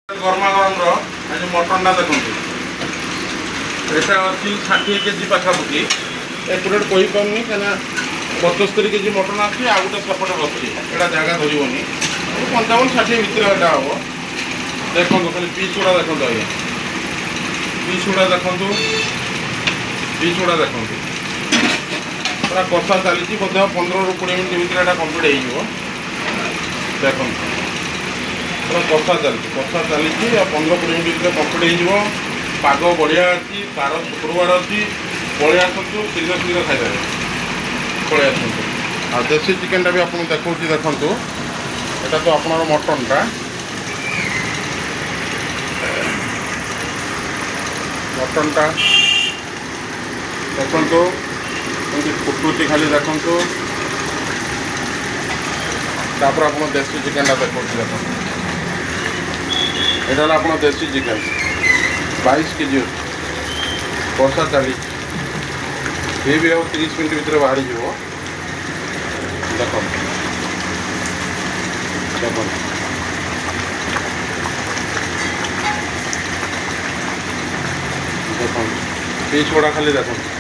गरमा गरम आज मटन देखते এটা ଅଛି 60 কেজি পাখাপাখি একুরেট কইপারনি কেন 75 কেজি মটন আছে আর গোটে সেপটে বসছি এটা জায়গা ধরিবনি 55-60 ভিতরে এটা হব দেখুন খালি পিস গুড়া দেখুন আজ্ঞা পিস গুড়া দেখুন পুরা কষা চালিছি বোধ 15 ରୁ 20 মিনিট ভিতরে এটা কমপ্লিট হয়ে যাব দেখুন পুরা কষা চালিছি 15-20 মিনিট ভিতরে কমপ্লিট হয়ে যাব पाग बढ़िया अच्छी तार शुक्रवार अच्छी पलि आसतु शीघ्र शीघ्र खाई पलि आसतु आ देसी चिकेन भी आपको देखा देखु यहाँ तो आप मटनटा देखु फुटुची खाली देखु तापर आप देसी चिकेन देखा देखो यहाँ आप देसी चिकेन 22 केजी कषा चली ये भी अब 30 मिनट भर बाहरी देख देख पीस गुड़ा खाली देख